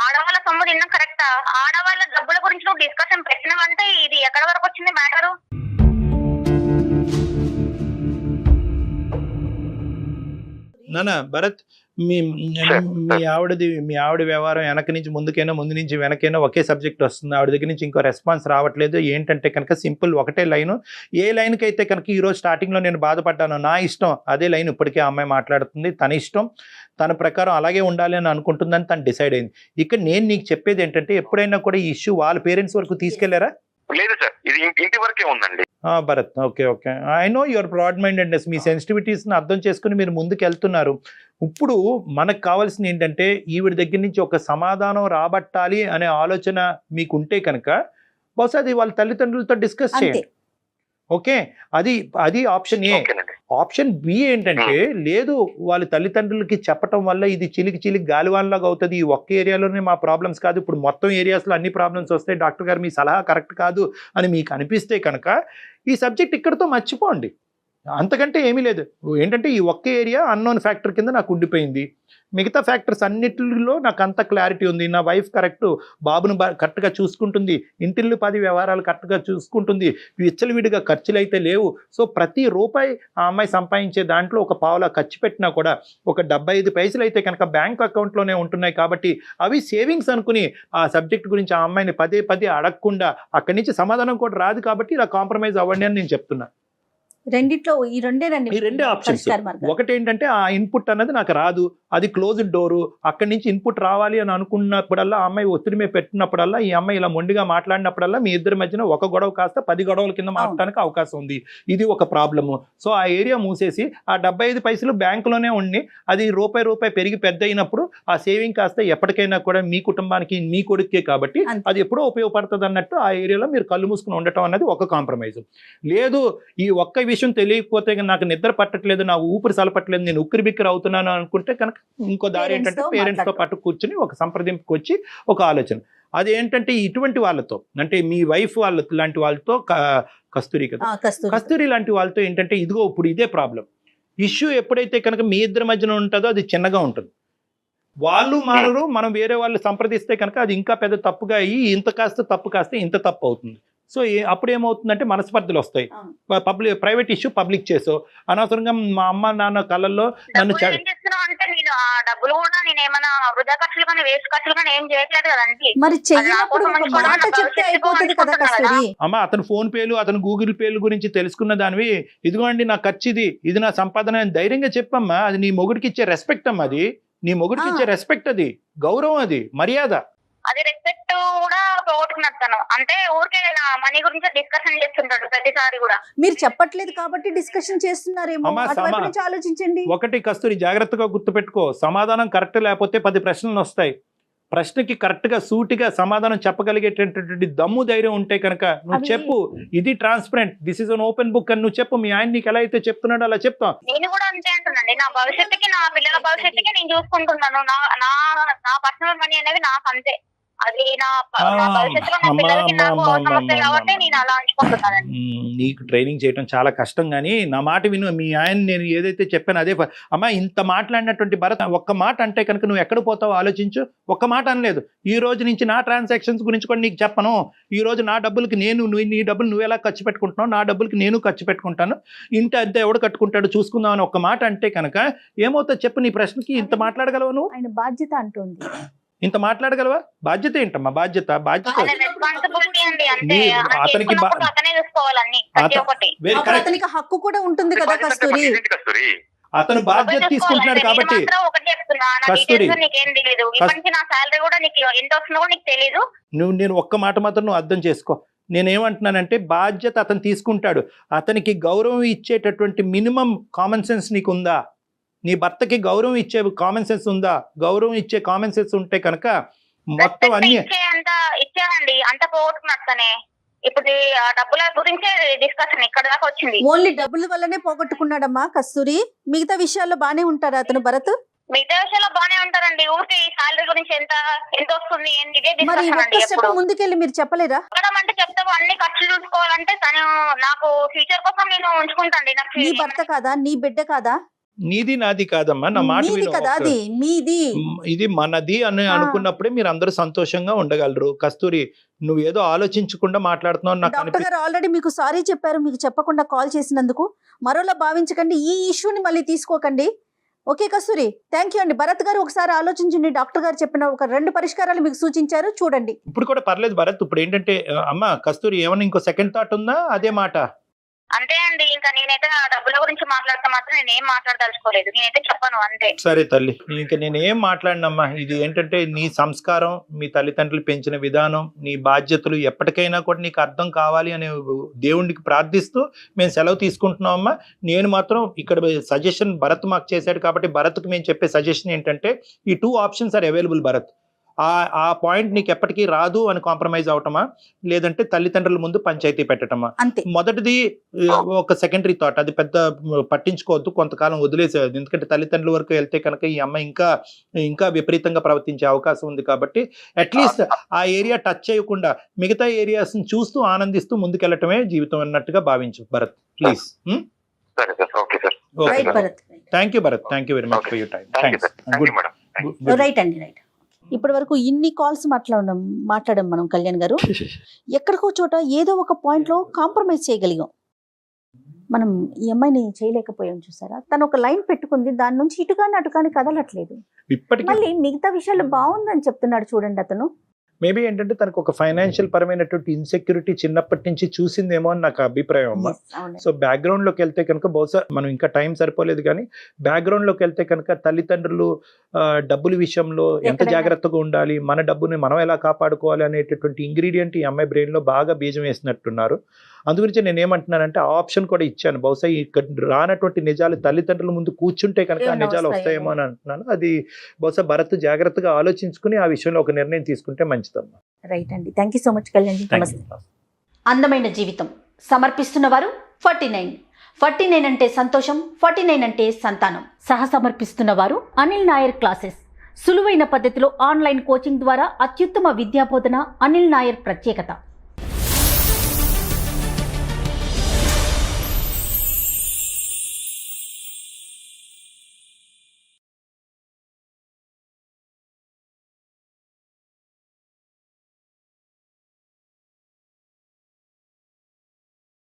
ఆడవాళ్ళ సొమ్ము తిన్నాం కరెక్టా? ఆడవాళ్ళ డబ్బుల గురించి నువ్వు డిస్కషన్ పెట్టినావంటే ఇది ఎక్కడ వరకు వచ్చింది మ్యాటరు? నానా భరత్, మీ Sure, మీ ఆవిడ వ్యవహారం వెనక నుంచి ముందుకైనా ముందు నుంచి వెనకైనా ఒకే సబ్జెక్ట్ వస్తుంది, ఆవిడ దగ్గర నుంచి ఇంకో రెస్పాన్స్ రావట్లేదు. ఏంటంటే కనుక సింపుల్ ఒకటే లైను, ఏ లైన్కి అయితే కనుక ఈరోజు స్టార్టింగ్లో నేను బాధపడ్డాను, నా ఇష్టం అదే లైన్ ఇప్పటికే ఆ అమ్మాయి మాట్లాడుతుంది, తన ఇష్టం, తన ప్రకారం అలాగే ఉండాలి అని అనుకుంటుందని తను డిసైడ్ అయింది. ఇక్కడ నేను నీకు చెప్పేది ఏంటంటే ఎప్పుడైనా కూడా ఈ ఇష్యూ వాళ్ళ పేరెంట్స్ వరకు తీసుకెళ్లారా? లేదు సార్, ఇది ఇంటి వరకే ఉందండి. Bharat, okay okay, I know your broad mindedness, మీ సెన్సిటివిటీస్ని అర్థం చేసుకుని మీరు ముందుకు వెళ్తున్నారు. ఇప్పుడు మనకు కావాల్సింది ఏంటంటే ఈవిడ దగ్గర నుంచి ఒక సమాధానం రాబట్టాలి అనే ఆలోచన మీకు ఉంటే కనుక బహుశా అది వాళ్ళ తల్లిదండ్రులతో డిస్కస్ చేయండి. ఓకే, అది ఆప్షన్ ఏ. ఓకేనండి. ఆప్షన్ బి ఏంటంటే లేదు, వాళ్ళ తల్లిదండ్రులకి చెప్పటం వల్ల ఇది చిలికి గాలివాన్లాగా అవుతుంది, ఈ ఒక్క ఏరియాలోనే మా ప్రాబ్లమ్స్ కాదు, ఇప్పుడు మొత్తం ఏరియాస్లో అన్ని ప్రాబ్లమ్స్ వస్తాయి, డాక్టర్ గారు మీ సలహా కరెక్ట్ కాదు అని మీకు అనిపిస్తే కనుక ఈ సబ్జెక్ట్ ఇక్కడితో మర్చిపోండి, అంతకంటే ఏమీ లేదు. ఏంటంటే ఈ ఒక్క ఏరియా అన్నోన్ ఫ్యాక్టర్ కింద నాకు ఉండిపోయింది, మిగతా ఫ్యాక్టర్స్ అన్నిటిలో నాకు అంత క్లారిటీ ఉంది, నా వైఫ్ కరెక్ట్, బాబును కరెక్ట్గా చూసుకుంటుంది, ఇంటిల్లు 10 వ్యవహారాలు కరెక్ట్గా చూసుకుంటుంది, విచ్చలవిడిగా ఖర్చులు అయితే లేవు. సో ప్రతి రూపాయి ఆ అమ్మాయి సంపాదించే దాంట్లో ఒక పావులా ఖర్చు పెట్టినా కూడా ఒక 75 పైసలు అయితే కనుక బ్యాంక్ అకౌంట్లోనే ఉంటున్నాయి. కాబట్టి అవి సేవింగ్స్ అనుకుని ఆ సబ్జెక్ట్ గురించి ఆ అమ్మాయిని పదే అడగకుండా అక్కడి నుంచి సమాధానం కూడా రాదు, కాబట్టి ఇలా కాంప్రమైజ్ అవ్వండి అని నేను చెప్తున్నా. రెండిట్లో ఈ రెండే ఆప్షన్స్. ఒకటి ఏంటంటే ఆ ఇన్పుట్ అన్నది నాకు రాదు, అది క్లోజ్డ్ డోరు, అక్కడి నుంచి ఇన్పుట్ రావాలి అని అనుకున్నప్పుడల్లా ఆ అమ్మాయి ఒత్తిడి మీద పెట్టినప్పుడల్లా ఈ అమ్మాయి ఇలా మొండిగా మాట్లాడినప్పుడల్లా మీ ఇద్దరి మధ్యన ఒక గొడవ కాస్త 10 గొడవల కింద మారడానికి అవకాశం ఉంది. ఇది ఒక ప్రాబ్లము. సో ఆ ఏరియా మూసేసి ఆ 75 పైసలు బ్యాంకులోనే ఉండి అది రూపాయి పెరిగి పెద్ద అయినప్పుడు ఆ సేవింగ్ కాస్త ఎప్పటికైనా కూడా మీ కుటుంబానికి మీ కొడుకే కాబట్టి అది ఎప్పుడో ఉపయోగపడుతుంది అన్నట్టు ఆ ఏరియాలో మీరు కళ్ళు మూసుకుని ఉండటం అనేది ఒక కాంప్రమైజ్. లేదు, ఈ ఒక్క విషయం తెలియకపోతే నాకు నిద్ర పట్టట్లేదు, నా ఊపిరి సలపట్లేదు, నేను ఉక్కిరి బిక్కిరి అవుతున్నాను అనుకుంటే కనుక ఇంకో దారి ఏంటంటే పేరెంట్స్తో పాటు కూర్చుని ఒక సంప్రదింపుకి వచ్చి ఒక ఆలోచన. అదేంటంటే ఇటువంటి వాళ్ళతో అంటే మీ వైఫ్ వాళ్ళ లాంటి వాళ్ళతో కస్తూరి కదా, కస్తూరి లాంటి వాళ్ళతో ఏంటంటే ఇదిగో ఇప్పుడు ఇదే ప్రాబ్లం, ఇష్యూ ఎప్పుడైతే కనుక మీ ఇద్దరి మధ్యన ఉంటుందో అది చిన్నగా ఉంటుంది, వాళ్ళు మారరు, మనం వేరే వాళ్ళు సంప్రదిస్తే కనుక అది ఇంకా పెద్ద తప్పుగా అయ్యి ఇంత కాస్త తప్పు కాస్తే ఇంత తప్పు అవుతుంది. సో అప్పుడు ఏమవుతుందంటే మనస్పర్ధలు వస్తాయి, ప్రైవేట్ ఇష్యూ పబ్లిక్ చేసో అనవసరంగా మా అమ్మ నాన్న కళ్ళల్లో నన్ను అమ్మ అతను ఫోన్ పేలు అతను గూగుల్ పేలు గురించి తెలుసుకున్న దానివి, ఇదిగోండి నా ఖర్చు ఇది నా సంపాదన అని ధైర్యంగా చెప్పమ్మా. అది నీ మొగుడికి ఇచ్చే రెస్పెక్ట్ అమ్మా, అది నీ మొగుడికి ఇచ్చే రెస్పెక్ట్, అది గౌరవం, అది మర్యాద. అది రెస్పెక్ట్ కూడా పోగొట్టుకున్నాను, అంటే ఊరికే నా మనీ గురించి డిస్కషన్ చేస్తుంటాడు ప్రతిసారి కూడా. మీరు చెప్పట్లేదు కాబట్టి డిస్కషన్ చేస్తున్నారేమో, అటువైపు నుంచి ఆలోచించండి. ఒకటి కస్తూరి జాగ్రత్తగా గుర్తుపెట్టుకో, సమాధానం కరెక్ట్ లేకపోతే 10 ప్రశ్నలు వస్తాయి. ప్రశ్నకి కరెక్ట్ గా సూటిగా సమాధానం చెప్పగలిగేటటువంటి దమ్ము ధైర్యం ఉంటే కనుక నువ్వు చెప్పు, ఇది transparent, this is an open book అని నువ్వు చెప్పు. మీ ఆయన నీకు ఎలా అయితే చెప్తున్నాడో అలా చెప్తా. నేను కూడా అంతే అంటున్నాండి, నా భవిష్యత్తుకి నా పిల్లల భవిష్యత్తుకి నేను చూసుకుంటున్నాను, నా పర్సనల్ మనీ అనేది నాకు అంతే, అది నా భవిష్యత్తులో నా పిల్లలకి నాకు సమస్య కాబట్టి నేను అలా అంచుకుంటున్నానండి. నీకు ట్రైనింగ్ చేయడం చాలా కష్టం, కానీ నా మాట విను. మీ ఆయన నేను ఏదైతే చెప్పాను అదే. అమ్మా ఇంత మాట్లాడినటువంటి భరత్ ఒక్క మాట అంటే కనుక నువ్వు ఎక్కడ పోతావో ఆలోచించు. ఒక్క మాట అనలేదు, ఈ రోజు నుంచి నా ట్రాన్సాక్షన్స్ గురించి కూడా నీకు చెప్పను, ఈ రోజు నా డబ్బులకి నీ డబ్బులు నువ్వు ఎలా ఖర్చు పెట్టుకుంటున్నావు, నా డబ్బులకి నేను ఖర్చు పెట్టుకుంటాను, ఇంటి అద్దె ఎవడు కట్టుకుంటాడు చూసుకుందాం అని ఒక్క మాట అంటే కనుక ఏమవుతుంది చెప్పు. నీ ప్రశ్నకి ఇంత మాట్లాడగలవా నువ్వు? ఆయన బాధ్యత అంటుంది, ఇంత మాట్లాడగలవా? బాధ్యత ఏంటమ్మా? బాధ్యత అతనికి హక్కు కూడా ఉంటుంది కదా కస్తూరి, అతను బాధ్యత తీసుకుంటున్నాడు కాబట్టి. నేను ఒక్క మాట మాత్రం నువ్వు అర్థం చేసుకో, నేనేమంటున్నానంటే బాధ్యత అతను తీసుకుంటాడు, అతనికి గౌరవం ఇచ్చేటటువంటి మినిమం కామన్ సెన్స్ నీకు ఉందా? నీ భర్తకి గౌరవం ఇచ్చే కామన్ సెన్స్ ఉందా? గౌరవం ఇచ్చే కామన్ సెన్స్ ఉంటే కనుక మొత్తం అన్ని ఇచ్చానండి, అంత పోగొట్టుకున్నట్టనే. ఇప్పుడు డబ్బుల గురించే డిస్కషన్ ఇక్కడ దాకా వచ్చింది. ఓన్లీ డబ్బుల వల్లనే పోగొట్టుకున్నాడమ్మా కస్తూరి, మిగతా విషయాల్లో బానే ఉంటారా అతను భరత్? మిగతా విషయాల్లో బానే ఉంటారండి, ఊరికి సాలరీ గురించి ఎంత వస్తుంది మరి ఒక్క స్టెప్ ముందుకెళ్ళి మీరు చెప్పలేరా? అంటే చెప్తావు, అన్ని ఖర్చులు చూసుకోవాలంటే తను నాకు ఫ్యూచర్ కోసం నేను ఉంచుకుంటాండి. నీ భర్త కాదా, నీ బిడ్డ కాదా? నీది నాది కాదమ్మా, నా మాట ఇది మనది అని అనుకున్నప్పుడే మీరు అందరూ సంతోషంగా ఉండగలరు. కస్తూరి నువ్వు ఏదో ఆలోచించకుండా మాట్లాడుతున్నావు. డాక్టర్ గారు ఆల్రెడీ మీకు సారీ చెప్పారు, మీకు చెప్పకుండా కాల్ చేసినందుకు. మరోలా భావించకండి, ఈ ఇష్యూని మళ్ళీ తీసుకోకండి. ఓకే కస్తూరి, థ్యాంక్ యూ అండి. భరత్ గారు ఒకసారి ఆలోచించండి. డాక్టర్ గారు చెప్పిన ఒక 2 పరిష్కారాలు మీకు సూచించారు, చూడండి. ఇప్పుడు కూడా పర్లేదు భరత్. ఇప్పుడు ఏంటంటే అమ్మ కస్తూరి ఏమన్నా ఇంకో సెకండ్ థాట్ ఉందా అదే మాట? అంతే అండి, ఇంకా నేనైతే ఆ డబ్బుల గురించి మాట్లాడితే మాత్రం నేనేం మాట్లాడదలుచుకోలేదు, నేనైతే చెప్పను అంతే. సరే తల్లి, ఇంక నేనేం మాట్లాడినమ్మా. ఇది ఏంటంటే నీ సంస్కారం, మీ తల్లిదండ్రులు పెంచిన విధానం, నీ బాధ్యతలు ఎప్పటికైనా కూడా నీకు అర్థం కావాలి అనే దేవుడికి ప్రార్థిస్తూ మేము సెలవు తీసుకుంటున్నామమ్మా. నేను మాత్రం ఇక్కడ సజెషన్ భరత్ మాకు చేశాడు కాబట్టి భరత్కి మేము చెప్పే సజెషన్ ఏంటంటే ఈ 2 ఆప్షన్స్ ఆర్ అవైలబుల్ భరత్. ఆ పాయింట్ నీకు ఎప్పటికీ రాదు అని కాంప్రమైజ్ అవటమా, లేదంటే తల్లిదండ్రుల ముందు పంచాయతీ పెట్టటమా? అంతే. మొదటిది ఒక సెకండరీ థాట్, అది పెద్ద పట్టించుకోవద్దు, కొంతకాలం వదిలేసేది. ఎందుకంటే తల్లిదండ్రుల వరకు వెళ్తే కనుక ఈ అమ్మాయి ఇంకా విపరీతంగా ప్రవర్తించే అవకాశం ఉంది. కాబట్టి అట్లీస్ట్ ఆ ఏరియా టచ్ చేయకుండా మిగతా ఏరియాస్ చూస్తూ ఆనందిస్తూ ముందుకెళ్ళటమే జీవితం అన్నట్టుగా భావించు భరత్, ప్లీజ్. సరే sir, okay sir. Right Bharat. Thank you Bharat, thank you very much for your time. Right అండి, రైట్. ఇప్పటి వరకు ఇన్ని కాల్స్ మాట్లాడడం మనం కళ్యాణ్ గారు, ఎక్కడికో చోట ఏదో ఒక పాయింట్లో కాంప్రమైజ్ చేయగలిగాం. మనం ఈ అమ్మాయిని చేయలేకపోయాం, చూసారా? తను ఒక లైన్ పెట్టుకుంది, దాని నుంచి ఇటుకాని అటుకాని కదలట్లేదు. మళ్ళీ మిగతా విషయాలు బాగుందని చెప్తున్నాడు చూడండి అతను. మేబీ ఏంటంటే తనకు ఒక ఫైనాన్షియల్ పరమైనటువంటి ఇన్సెక్యూరిటీ చిన్నప్పటి నుంచి చూసిందేమో అని నాకు అభిప్రాయం అమ్మా. సో బ్యాక్గ్రౌండ్ లోకి వెళ్తే కనుక బహుశా మనం ఇంకా టైం సరిపోలేదు కానీ బ్యాక్గ్రౌండ్ లోకి వెళ్తే కనుక తల్లిదండ్రులు డబ్బుల విషయంలో ఎంత జాగ్రత్తగా ఉండాలి, మన డబ్బుని మనం ఎలా కాపాడుకోవాలి అనేటటువంటి ఇంగ్రీడియంట్ ఈ అమ్మాయి బ్రెయిన్ లో బాగా బీజం వేసినట్టున్నారు. అందుగురించి నేను ఏమంటున్నానంటే ఆ ఆప్షన్ కూడా ఇచ్చాను. బహుశా ఇక్కడ రానటువంటి నిజాలు తల్లిదండ్రుల ముందు కూర్చుంటే కనుక ఆ నిజాలు వస్తాయేమో అని అంటున్నాను. అది బహుశా భరత్ జాగ్రత్తగా ఆలోచించుకుని ఆ విషయంలో ఒక నిర్ణయం తీసుకుంటే మంచిదమ్మా. రైట్ అండి, thank you so much Kalyan ji. నమస్తే. అందమైన జీవితం సమర్పిస్తున్న వారు 49 అంటే సంతోషం, 49 అంటే సంతానం. సమర్పిస్తున్న వారు అనిల్ నాయర్ క్లాసెస్. సులువైన పద్ధతిలో ఆన్లైన్ కోచింగ్ ద్వారా అత్యుత్తమ విద్యాబోధన అనిల్ నాయర్ ప్రత్యేకత.